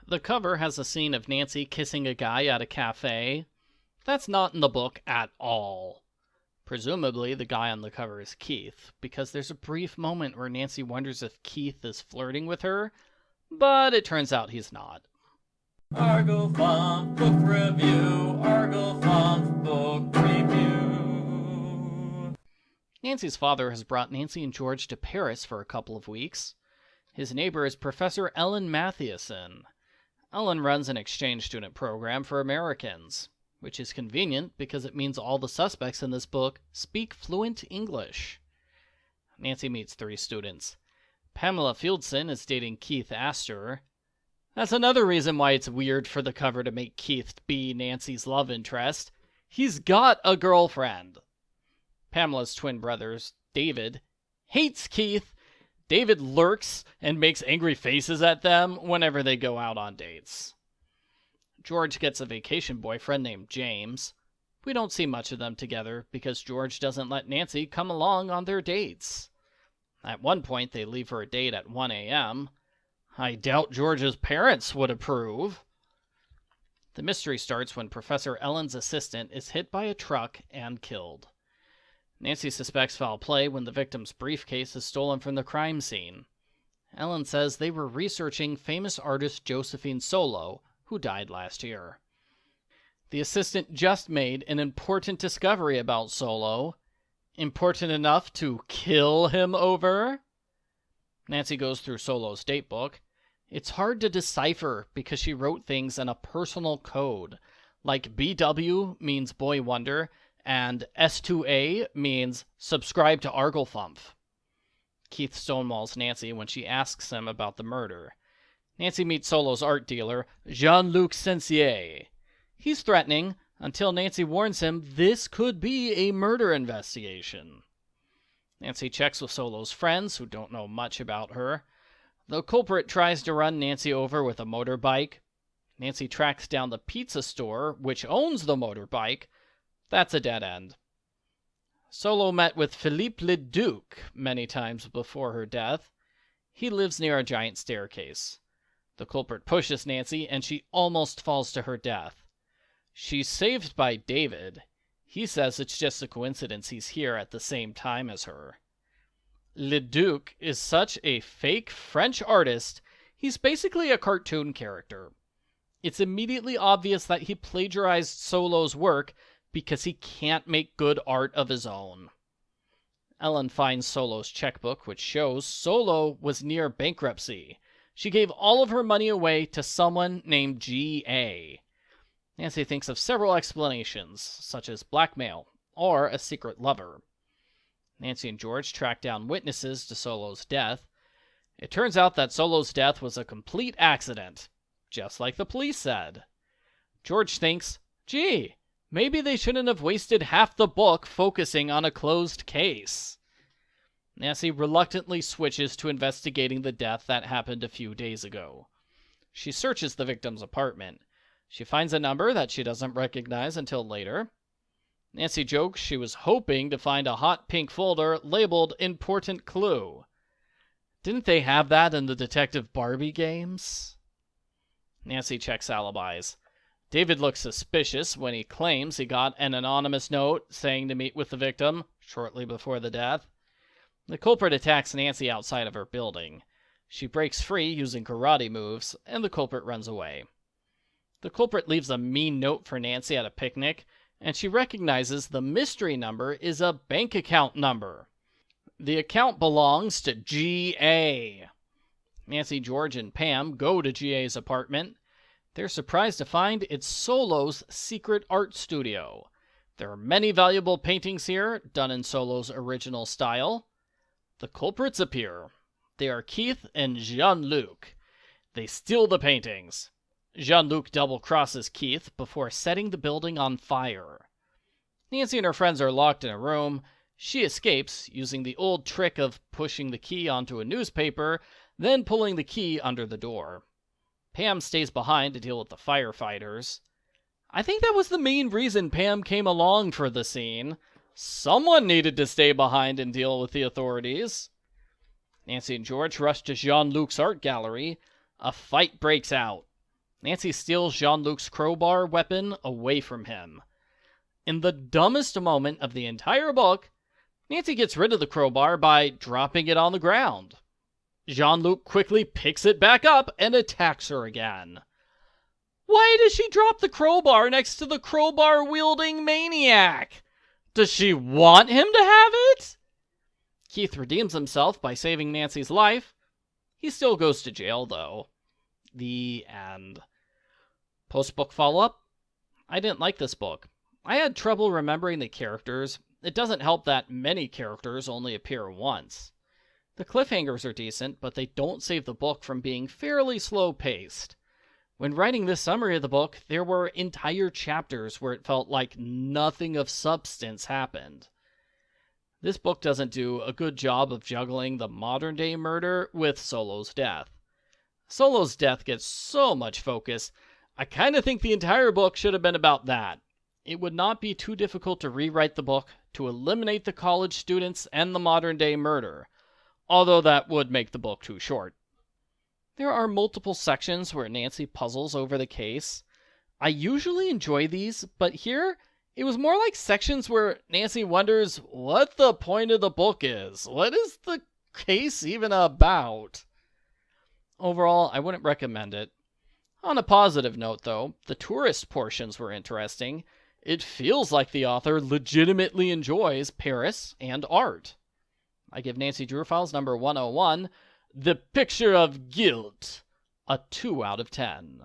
The cover has a scene of Nancy kissing a guy at a cafe. That's not in the book at all. Presumably, the guy on the cover is Keith, because there's a brief moment where Nancy wonders if Keith is flirting with her, but it turns out he's not. Argo Funk Book Review. Argo Funk Book Review. Nancy's father has brought Nancy and George to Paris for a couple of weeks. His neighbor is Professor Ellen Mathieson. Ellen runs an exchange student program for Americans, which is convenient because it means all the suspects in this book speak fluent English. Nancy meets 3 students. Pamela Fieldson is dating Keith Astor. That's another reason why it's weird for the cover to make Keith be Nancy's love interest. He's got a girlfriend. Pamela's twin brothers, David, hates Keith. David lurks and makes angry faces at them whenever they go out on dates. George gets a vacation boyfriend named James. We don't see much of them together because George doesn't let Nancy come along on their dates. At one point, they leave for a date at 1 a.m. I doubt George's parents would approve. The mystery starts when Professor Ellen's assistant is hit by a truck and killed. Nancy suspects foul play when the victim's briefcase is stolen from the crime scene. Ellen says they were researching famous artist Josephine Solo, who died last year. The assistant just made an important discovery about Solo. Important enough to kill him over? Nancy goes through Solo's datebook. It's hard to decipher because she wrote things in a personal code, like BW means Boy Wonder, and S2A means subscribe to Arglefump. Keith stonewalls Nancy when she asks him about the murder. Nancy meets Solo's art dealer, Jean-Luc Sensier. He's threatening until Nancy warns him this could be a murder investigation. Nancy checks with Solo's friends, who don't know much about her. The culprit tries to run Nancy over with a motorbike. Nancy tracks down the pizza store, which owns the motorbike. That's a dead end. Solo met with Philippe Li Duuk many times before her death. He lives near a giant staircase. The culprit pushes Nancy, and she almost falls to her death. She's saved by David. He says it's just a coincidence he's here at the same time as her. Li Duuk is such a fake French artist, he's basically a cartoon character. It's immediately obvious that he plagiarized Solo's work because he can't make good art of his own. Ellen finds Solo's checkbook, which shows Solo was near bankruptcy. She gave all of her money away to someone named G.A. Nancy thinks of several explanations, such as blackmail or a secret lover. Nancy and George track down witnesses to Solo's death. It turns out that Solo's death was a complete accident, just like the police said. George thinks, gee, maybe they shouldn't have wasted half the book focusing on a closed case. Nancy reluctantly switches to investigating the death that happened a few days ago. She searches the victim's apartment. She finds a number that she doesn't recognize until later. Nancy jokes she was hoping to find a hot pink folder labeled Important Clue. Didn't they have that in the Detective Barbie games? Nancy checks alibis. David looks suspicious when he claims he got an anonymous note saying to meet with the victim shortly before the death. The culprit attacks Nancy outside of her building. She breaks free using karate moves, and the culprit runs away. The culprit leaves a mean note for Nancy at a picnic, and she recognizes the mystery number is a bank account number. The account belongs to G.A. Nancy, George, and Pam go to G.A.'s apartment. They're surprised to find it's Solo's secret art studio. There are many valuable paintings here, done in Solo's original style. The culprits appear. They are Keith and Jean-Luc. They steal the paintings. Jean-Luc double-crosses Keith before setting the building on fire. Nancy and her friends are locked in a room. She escapes using the old trick of pushing the key onto a newspaper, then pulling the key under the door. Pam stays behind to deal with the firefighters. I think that was the main reason Pam came along for the scene. Someone needed to stay behind and deal with the authorities. Nancy and George rush to Jean-Luc's art gallery. A fight breaks out. Nancy steals Jean-Luc's crowbar weapon away from him. In the dumbest moment of the entire book, Nancy gets rid of the crowbar by dropping it on the ground. Jean-Luc quickly picks it back up and attacks her again. Why does she drop the crowbar next to the crowbar-wielding maniac? Does she want him to have it? Keith redeems himself by saving Nancy's life. He still goes to jail, though. The end. Postbook follow-up? I didn't like this book. I had trouble remembering the characters. It doesn't help that many characters only appear once. The cliffhangers are decent, but they don't save the book from being fairly slow-paced. When writing this summary of the book, there were entire chapters where it felt like nothing of substance happened. This book doesn't do a good job of juggling the modern-day murder with Solo's death. Solo's death gets so much focus, I kind of think the entire book should have been about that. It would not be too difficult to rewrite the book to eliminate the college students and the modern-day murder, although that would make the book too short. There are multiple sections where Nancy puzzles over the case. I usually enjoy these, but here, it was more like sections where Nancy wonders what the point of the book is. What is the case even about? Overall, I wouldn't recommend it. On a positive note, though, the tourist portions were interesting. It feels like the author legitimately enjoys Paris and art. I give Nancy Drew Files number 101, The Picture of Guilt, a 2 out of 10.